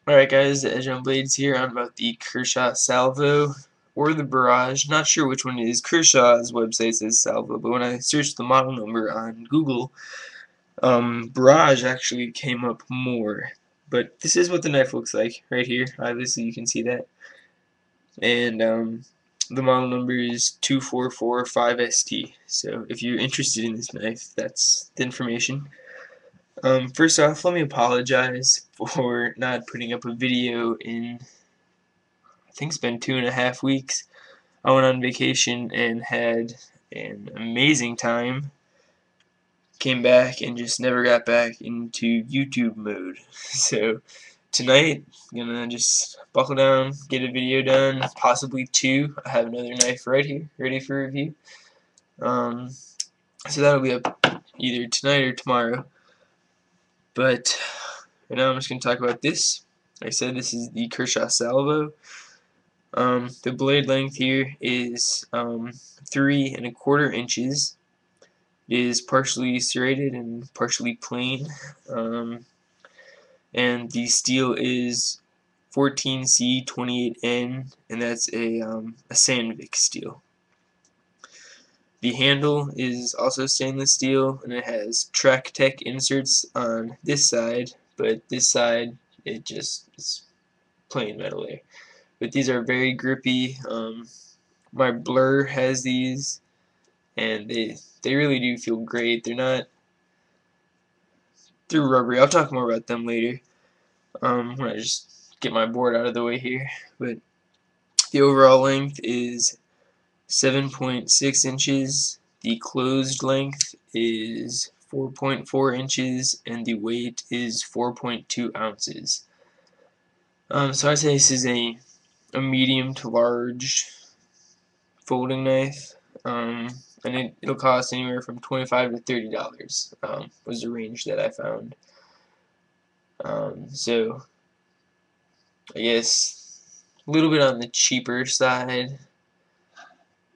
Alright guys, TheEdgeOnBlades here on about the Kershaw Salvo or the Barrage. Not sure which one it is. Kershaw's website says Salvo, but when I searched the model number on Google, Barrage actually came up more. But this is what the knife looks like right here. Obviously you can see that. And the model number is 2445ST. So if you're interested in this knife, that's the information. First off, let me apologize for not putting up a video in, I think it's been 2.5 weeks. I went on vacation and had an amazing time. Came back and just never got back into YouTube mode. So tonight, I'm gonna just buckle down, get a video done, possibly two. I have another knife right here, ready for review. So that'll be up either tonight or tomorrow. But right now I'm just gonna talk about this. Like I said, this is the Kershaw Salvo. The blade length here is 3¼ inches. It is partially serrated and partially plain, and the steel is 14C28N, and that's a Sandvik steel. The handle is also stainless steel, and it has Track Tech inserts on this side, but this side it just is plain metal there. But these are very grippy. My Blur has these, and they really do feel great. They're rubbery. I'll talk more about them later. When I just get my board out of the way here. But the overall length is 7.6 inches. The closed length is 4.4 inches, and the weight is 4.2 ounces. So I'd say this is a medium to large folding knife, and it'll cost anywhere from $25 to $30, was the range that I found. So I guess a little bit on the cheaper side,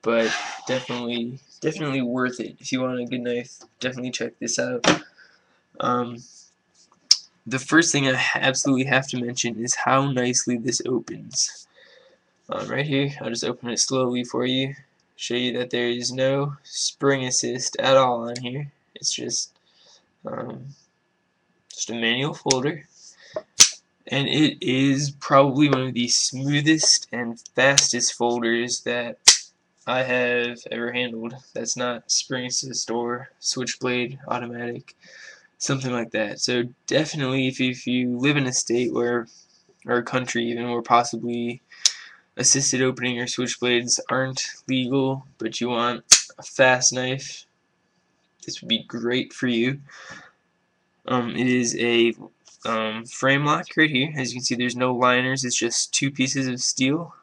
but definitely worth it. If you want a good knife, definitely check this out. The first thing I absolutely have to mention is how nicely this opens. Right here, I'll just open it slowly for you. Show you that there is no spring assist at all on here. It's just a manual folder, and it is probably one of the smoothest and fastest folders that I have ever handled. That's not spring assist or switchblade automatic, something like that. So definitely, if you live in a state where, or a country even, where possibly assisted opening or switchblades aren't legal, but you want a fast knife, this would be great for you. It is a frame lock right here. As you can see, there's no liners. It's just two pieces of steel.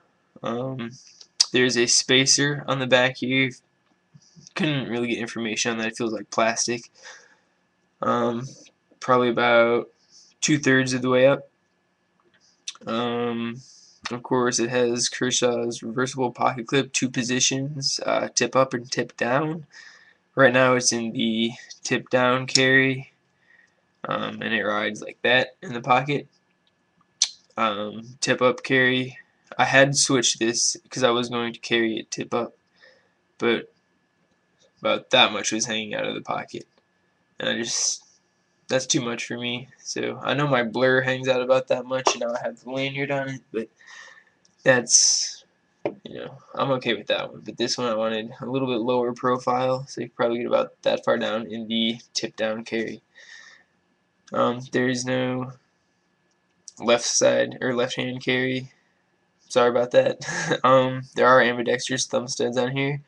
There's a spacer on the back here. Couldn't really get information on that. It feels like plastic. Probably about 2/3 of the way up. Of course, it has Kershaw's reversible pocket clip, two positions, tip up and tip down. Right now it's in the tip down carry, and it rides like that in the pocket. Tip up carry, I had switched this because I was going to carry it tip up, but about that much was hanging out of the pocket, and that's too much for me. So I know my Blur hangs out about that much, and now I have the lanyard on it, but that's, I'm okay with that one. But this one I wanted a little bit lower profile, so you could probably get about that far down in the tip down carry. There is no left side or left hand carry. Sorry about that. There are ambidextrous thumb studs on here,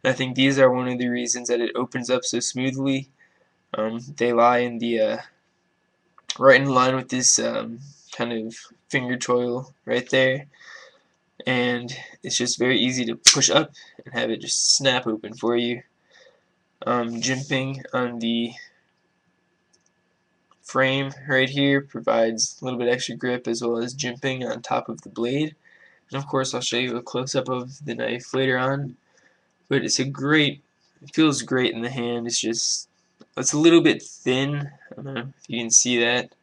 and I think these are one of the reasons that it opens up so smoothly. They lie in the right in line with this kind of finger choil right there, and it's just very easy to push up and have it just snap open for you. Jimping on the frame right here provides a little bit extra grip, as well as jimping on top of the blade. And of course I'll show you a close-up of the knife later on, but it feels great in the hand. It's a little bit thin. I don't know if you can see that.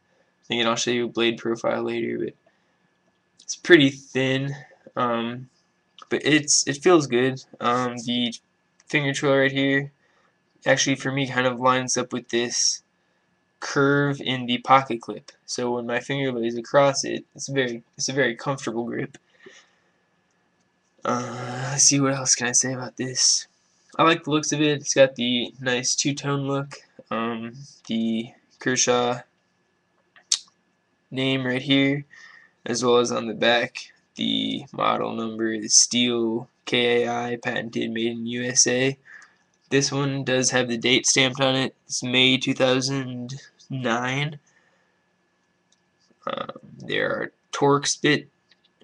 Again, I'll show you a blade profile later, but it's pretty thin, but it feels good. The finger twirl right here actually for me kind of lines up with this curve in the pocket clip. So when my finger lays across it, it's a very comfortable grip. Let's see, what else can I say about this. I like the looks of it. It's got the nice two-tone look. The Kershaw name right here, as well as on the back the model number, the steel KAI, patented, made in USA. This one does have the date stamped on it. It's May 2009. There are Torx bit,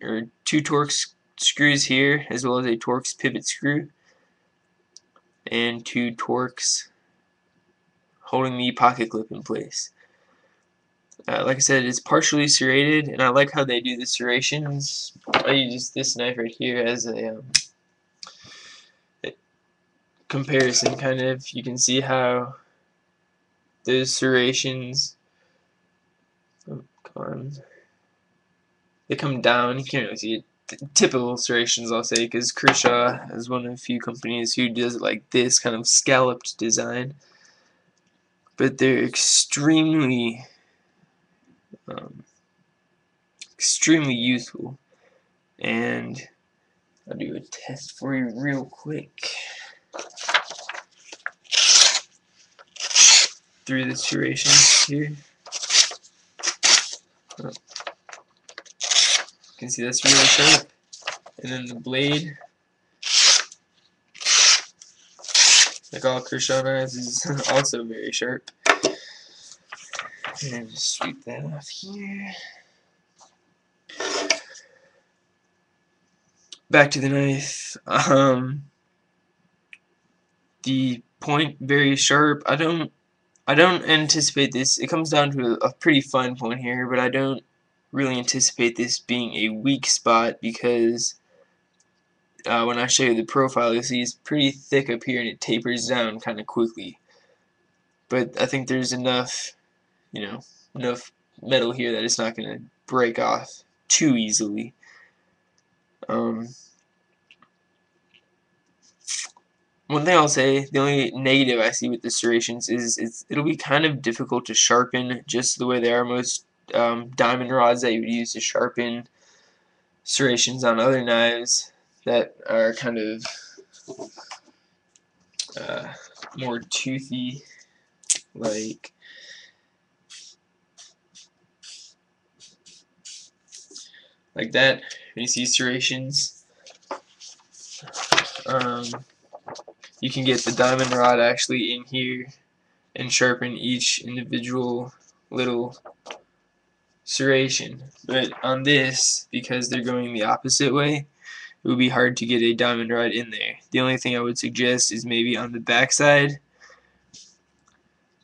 or 2 Torx screws here, as well as a Torx pivot screw, and 2 Torx holding the pocket clip in place. Like I said, it's partially serrated, and I like how they do the serrations. I use this knife right here as a comparison, kind of. You can see how those serrations, oh, come on, they come down. You can't really see it. Typical serrations, I'll say, because Kershaw is one of the few companies who does it like this kind of scalloped design, but they're extremely extremely useful. And I'll do a test for you real quick through the serrations here. Oh, you can see that's really sharp. And then the blade, like all Kershaw knives, is also very sharp. And just sweep that off here. Back to the knife. The point very sharp. I don't anticipate this. It comes down to a pretty fine point here, but I don't really anticipate this being a weak spot, because when I show you the profile, you'll see it's pretty thick up here and it tapers down kind of quickly. But I think there's enough, enough metal here that it's not going to break off too easily. One thing I'll say, the only negative I see with the serrations is it'll be kind of difficult to sharpen, just the way they are most diamond rods that you would use to sharpen serrations on other knives that are kind of more toothy, like that. When you see serrations, you can get the diamond rod actually in here and sharpen each individual little serration. But on this, because they're going the opposite way, it would be hard to get a diamond rod in there. The only thing I would suggest is maybe on the back side,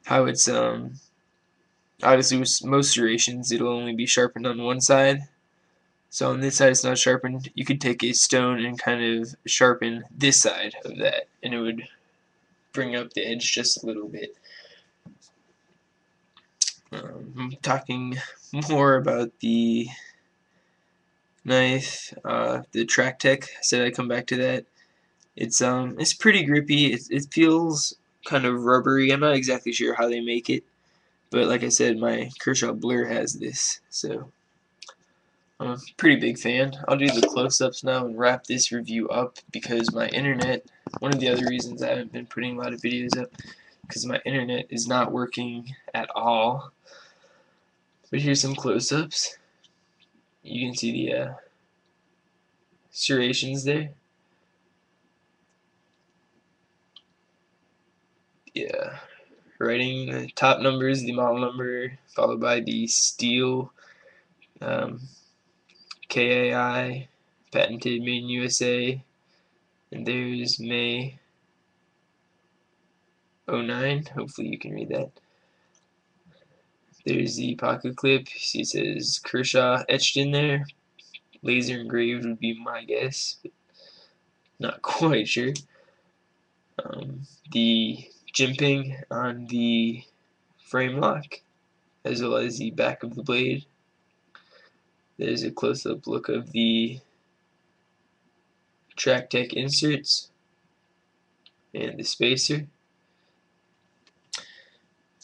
how it's obviously with most serrations it'll only be sharpened on one side. So on this side it's not sharpened. You could take a stone and kind of sharpen this side of that, and it would bring up the edge just a little bit. I'm talking more about the knife, the Track Tech. I said I'd come back to that. It's pretty grippy. It feels kind of rubbery. I'm not exactly sure how they make it, but like I said, my Kershaw Blur has this, so I'm a pretty big fan. I'll do the close-ups now and wrap this review up, because my internet, one of the other reasons I haven't been putting a lot of videos up, because my internet is not working at all. But here's some close-ups. You can see the serrations there. Yeah, writing the top numbers, the model number, followed by the steel KAI, patented, made in USA, and there's May 09. Hopefully you can read that. There's the pocket clip. You see it says Kershaw etched in there. Laser engraved would be my guess, but not quite sure. The jimping on the frame lock as well as the back of the blade. There's a close-up look of the track tech inserts and the spacer.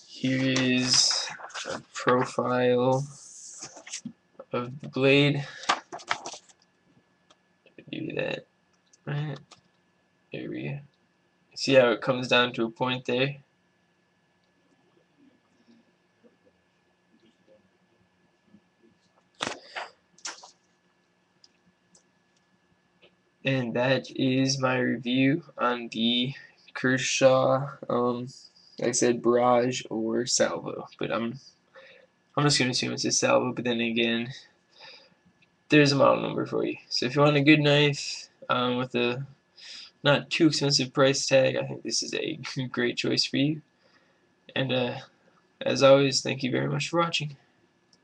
Here is a profile of the blade. Do that. Right. There we go. See how it comes down to a point there? And that is my review on the Kershaw, like I said, Barrage or Salvo. But I'm just gonna assume it's a Salvo. But then again, there's a model number for you. So if you want a good knife with a not too expensive price tag, I think this is a great choice for you. And as always, thank you very much for watching.